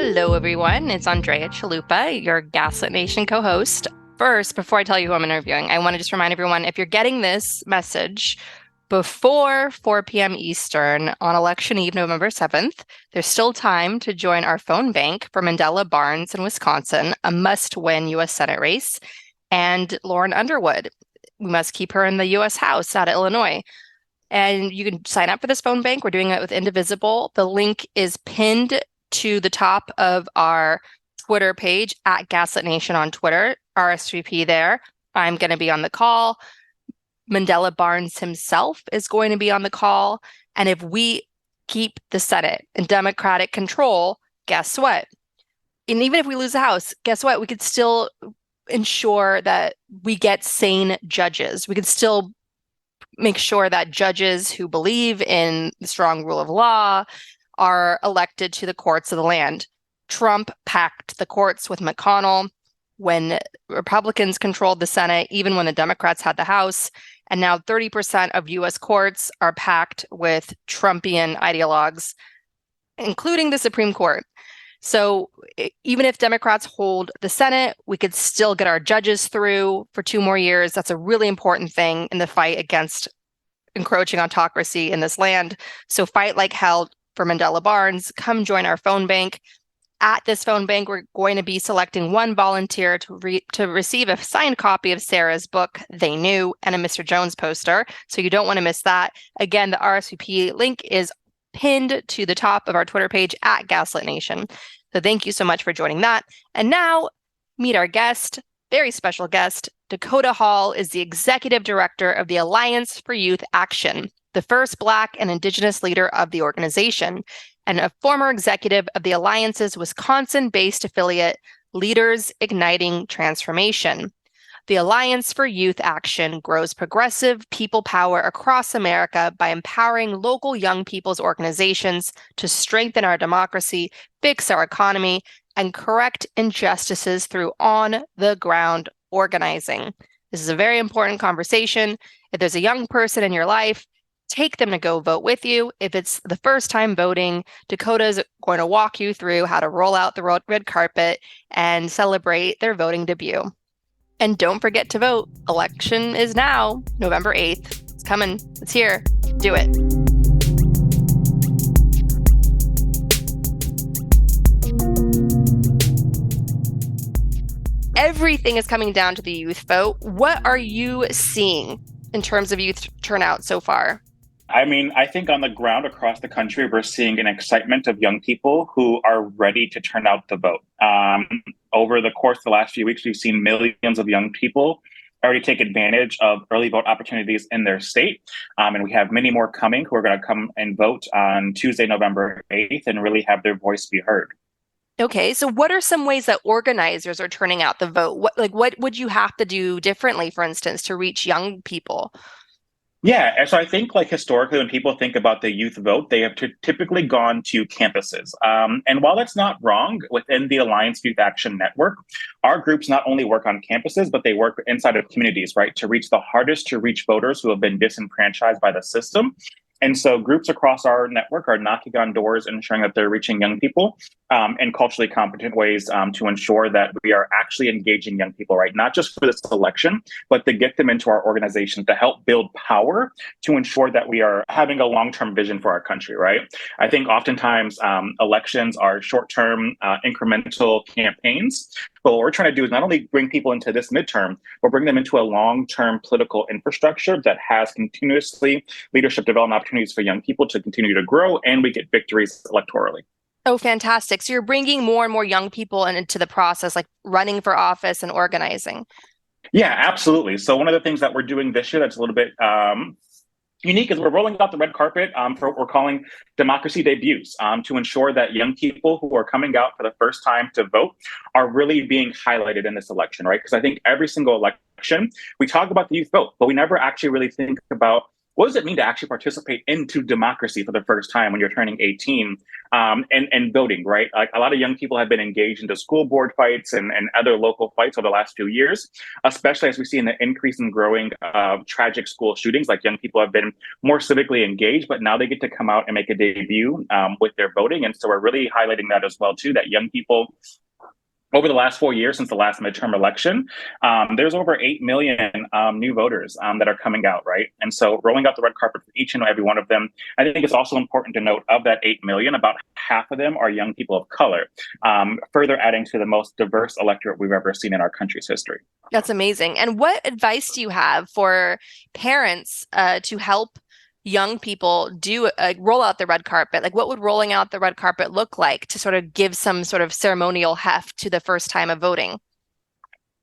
Hello, everyone. It's Andrea Chalupa, your Gaslit Nation co-host. First, before I tell you who I'm interviewing, I want to just remind everyone, if you're getting this message before 4 p.m. Eastern on election eve, November 7th, there's still time to join our phone bank for Mandela Barnes in Wisconsin, a must-win U.S. Senate race, and Lauren Underwood. We must keep her in the U.S. House out of Illinois. And you can sign up for this phone bank. We're doing it with Indivisible. The link is pinned to the top of our Twitter page at Gaslit Nation on Twitter, RSVP there. I'm going to be on the call. Mandela Barnes himself is going to be on the call. And if we keep the Senate in Democratic control, guess what? And even if we lose the House, guess what? We could still ensure that we get sane judges. We could still make sure that judges who believe in the strong rule of law are elected to the courts of the land. Trump packed the courts with McConnell when Republicans controlled the Senate, even when the Democrats had the House. And now 30% of U.S. courts are packed with Trumpian ideologues, including the Supreme Court. So even if Democrats hold the Senate, we could still get our judges through for 2 more years. That's a really important thing in the fight against encroaching autocracy in this land. So fight like hell for Mandela Barnes. Come join our phone bank. At this phone bank, we're going to be selecting one volunteer to receive a signed copy of Sarah's book, They Knew, and a Mr. Jones poster. So you don't want to miss that. Again, the RSVP link is pinned to the top of our Twitter page at Gaslit Nation. So thank you so much for joining that. And now, meet our guest, very special guest. Dakota Hall is the executive director of the Alliance for Youth Action, the first Black and Indigenous leader of the organization, and a former executive of the Alliance's Wisconsin-based affiliate, Leaders Igniting Transformation. The Alliance for Youth Action grows progressive people power across America by empowering local young people's organizations to strengthen our democracy, fix our economy, and correct injustices through on-the-ground organizing. This is a very important conversation. If there's a young person in your life, take them to go vote with you. If it's the first time voting, Dakota's going to walk you through how to roll out the red carpet and celebrate their voting debut. And don't forget to vote. Election is now, November 8th. It's coming. It's here. Do it. Everything is coming down to the youth vote. What are you seeing in terms of youth turnout so far? I mean, I think on the ground across the country, we're seeing an excitement of young people who are ready to turn out the vote. Over the course of the last few weeks, we've seen millions of young people already take advantage of early vote opportunities in their state. And we have many more coming who are going to come and vote on Tuesday, November 8th, and really have their voice be heard. Okay, so what are some ways that organizers are turning out the vote? What would you have to do differently, for instance, to reach young people? Yeah, and so I think historically, when people think about the youth vote, they have typically gone to campuses. And while that's not wrong, within the Alliance Youth Action Network, our groups not only work on campuses, but they work inside of communities, right, to reach the hardest to reach voters who have been disenfranchised by the system. And so groups across our network are knocking on doors and ensuring that they're reaching young people in culturally competent ways to ensure that we are actually engaging young people, right? Not just for this election, but to get them into our organization to help build power to ensure that we are having a long-term vision for our country, right? I think oftentimes elections are short-term incremental campaigns. But what we're trying to do is not only bring people into this midterm, but bring them into a long-term political infrastructure that has continuously leadership development opportunities for young people to continue to grow, and we get victories electorally. Oh, fantastic. So you're bringing more and more young people into the process, like running for office and organizing. Yeah, absolutely. So one of the things that we're doing this year that's a little bit unique is we're rolling out the red carpet for what we're calling democracy debuts to ensure that young people who are coming out for the first time to vote are really being highlighted in this election, right? Because I think every single election, we talk about the youth vote, but we never actually really think about what does it mean to actually participate into democracy for the first time when you're turning 18 and voting, right? Like a lot of young people have been engaged into school board fights and other local fights over the last few years, especially as we see in the increase in growing tragic school shootings. Like young people have been more civically engaged, but now they get to come out and make a debut with their voting. And so we're really highlighting that as well, too, that young people over the last 4 years since the last midterm election, there's over 8 million new voters that are coming out, right? And so rolling out the red carpet for each and every one of them. I think it's also important to note of that 8 million, about half of them are young people of color, further adding to the most diverse electorate we've ever seen in our country's history. That's amazing. And what advice do you have for parents to help young people do roll out the red carpet? Like, what would rolling out the red carpet look like to sort of give some sort of ceremonial heft to the first time of voting?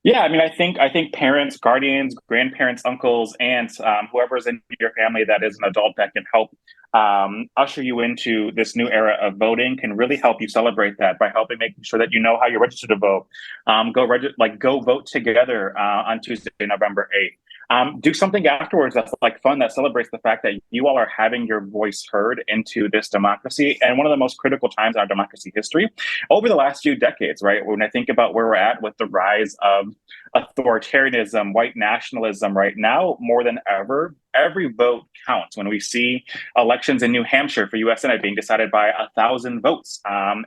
Yeah, I mean, I think parents, guardians, grandparents, uncles, aunts, whoever's in your family that is an adult that can help usher you into this new era of voting can really help you celebrate that by helping making sure that you know how you're registered to vote. Go vote together on Tuesday, November 8th. Do something afterwards that's like fun, that celebrates the fact that you all are having your voice heard into this democracy and one of the most critical times in our democracy history over the last few decades, right? When I think about where we're at with the rise of authoritarianism, white nationalism right now, more than ever, every vote counts. When we see elections in New Hampshire for U.S. Senate being decided by 1,000 votes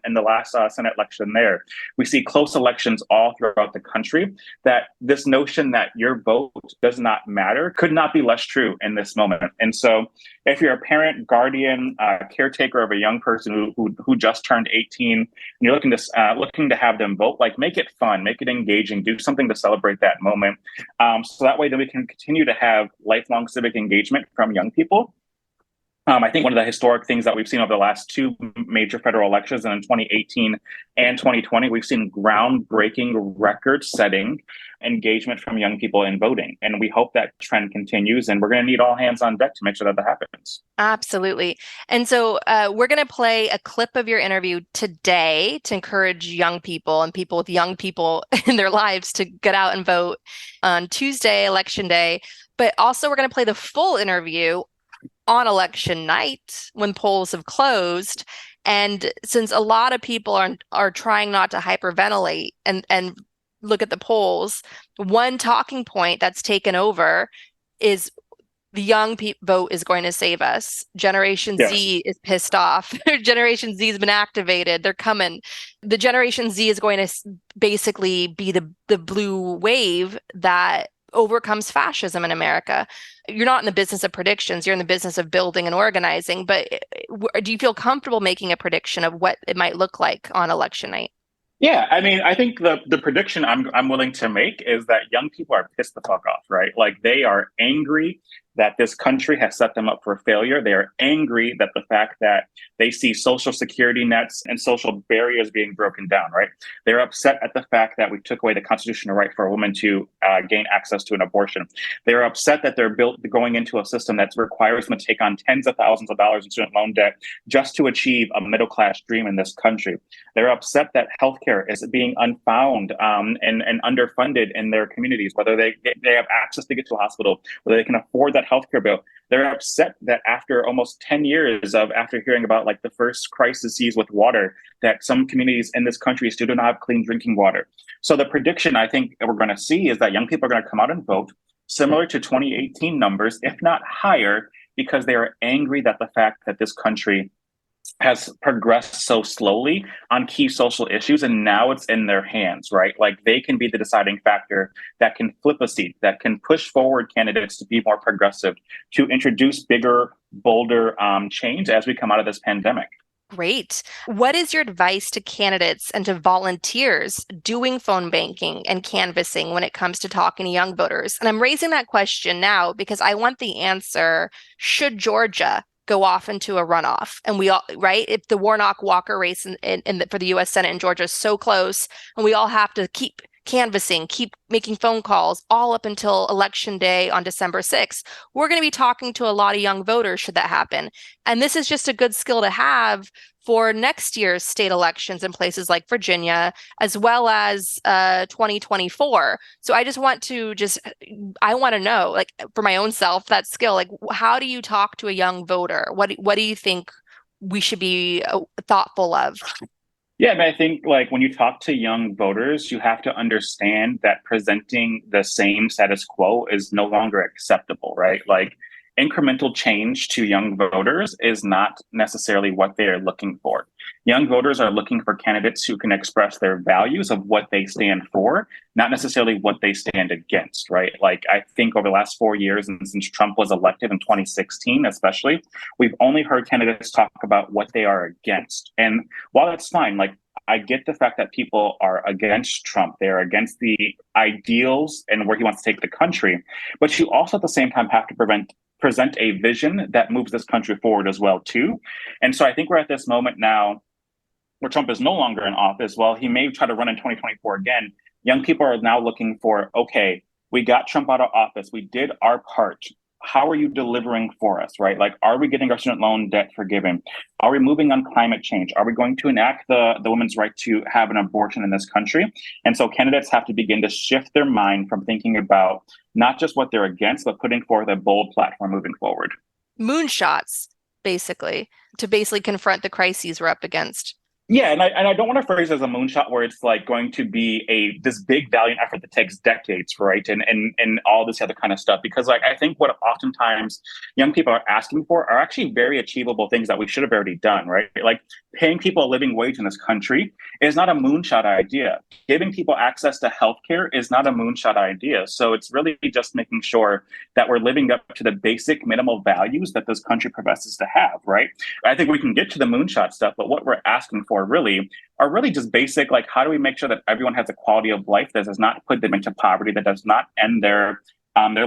in the last Senate election there, we see close elections all throughout the country, that this notion that your vote does not matter could not be less true in this moment. And so if you're a parent, guardian, caretaker of a young person who just turned 18, and you're looking to have them vote, like make it fun, make it engaging, do something to celebrate that moment. So that way then we can continue to have lifelong civic engagement from young people. I think one of the historic things that we've seen over the last two major federal elections, and in 2018 and 2020, we've seen groundbreaking, record-setting engagement from young people in voting. And we hope that trend continues, and we're going to need all hands on deck to make sure that happens. Absolutely. And so we're going to play a clip of your interview today to encourage young people and people with young people in their lives to get out and vote on Tuesday, Election Day. But also we're going to play the full interview on election night when polls have closed. And since a lot of people are trying not to hyperventilate and look at the polls, one talking point that's taken over is the young vote is going to save us. Generation Yes. Z is pissed off. Generation Z has been activated. They're coming. The Generation Z is going to basically be the blue wave that overcomes fascism in America. You're not in the business of predictions. You're in the business of building and organizing. But do you feel comfortable making a prediction of what it might look like on election night? Yeah, I mean, I think the prediction I'm willing to make is that young people are pissed the fuck off, right? Like they are angry that this country has set them up for failure. They are angry that the fact that they see social security nets and social barriers being broken down, right? They're upset at the fact that we took away the constitutional right for a woman to gain access to an abortion. They're upset that they're going into a system that requires them to take on tens of thousands of dollars in student loan debt just to achieve a middle class dream in this country. They're upset that healthcare is being unfound and underfunded in their communities, whether they have access to get to a hospital, whether they can afford that healthcare bill. They're upset that after almost 10 years after hearing about like the first crises with water, that some communities in this country still do not have clean drinking water. So the prediction I think we're going to see is that young people are going to come out and vote similar to 2018 numbers, if not higher, because they are angry that the fact that this country has progressed so slowly on key social issues, and now it's in their hands, right? Like they can be the deciding factor that can flip a seat, that can push forward candidates to be more progressive, to introduce bigger, bolder change as we come out of this pandemic. Great. What is your advice to candidates and to volunteers doing phone banking and canvassing when it comes to talking to young voters? And I'm raising that question now because I want the answer. Should Georgia go off into a runoff? And we all, right? If the Warnock-Walker race for the U.S. Senate in Georgia is so close, and we all have to keep canvassing, keep making phone calls all up until election day on December 6th. We're going to be talking to a lot of young voters should that happen. And this is just a good skill to have for next year's state elections in places like Virginia, as well as 2024. So I just want to I want to know, like for my own self, that skill, like how do you talk to a young voter? What do you think we should be thoughtful of? Yeah, but I think like when you talk to young voters, you have to understand that presenting the same status quo is no longer acceptable, right? Like incremental change to young voters is not necessarily what they are looking for. Young voters are looking for candidates who can express their values of what they stand for, not necessarily what they stand against, right? Like I think over the last 4 years, and since Trump was elected in 2016, especially, we've only heard candidates talk about what they are against. And while that's fine, like I get the fact that people are against Trump, they're against the ideals and where he wants to take the country, but you also at the same time have to present a vision that moves this country forward as well too. And so I think we're at this moment now where Trump is no longer in office. Well, he may try to run in 2024 again. Young people are now looking for, okay, we got Trump out of office. We did our part. How are you delivering for us, right? Like, are we getting our student loan debt forgiven? Are we moving on climate change? Are we going to enact the women's right to have an abortion in this country? And so candidates have to begin to shift their mind from thinking about not just what they're against, but putting forth a bold platform moving forward. Moonshots, basically, to basically confront the crises we're up against. Yeah, and I don't want to phrase it as a moonshot where it's like going to be this big valiant effort that takes decades, right? And all this other kind of stuff. Because like I think what oftentimes young people are asking for are actually very achievable things that we should have already done, right? Like paying people a living wage in this country is not a moonshot idea. Giving people access to healthcare is not a moonshot idea. So it's really just making sure that we're living up to the basic minimal values that this country professes to have, right? I think we can get to the moonshot stuff, but what we're asking for are really just basic, like how do we make sure that everyone has a quality of life that does not put them into poverty, that does not end their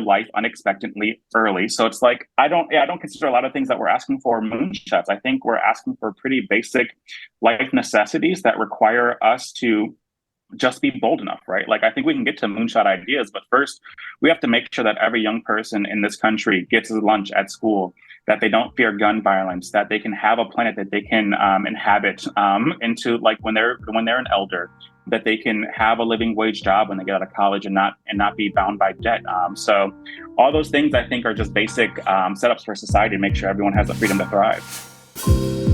life unexpectedly early. So it's like I don't consider a lot of things that we're asking for moonshots. I think we're asking for pretty basic life necessities that require us to just be bold enough, right? Like I think we can get to moonshot ideas, but first we have to make sure that every young person in this country gets lunch at school, that they don't fear gun violence, that they can have a planet that they can inhabit into like when they're an elder, that they can have a living wage job when they get out of college and not be bound by debt. So all those things I think are just basic setups for society to make sure everyone has the freedom to thrive.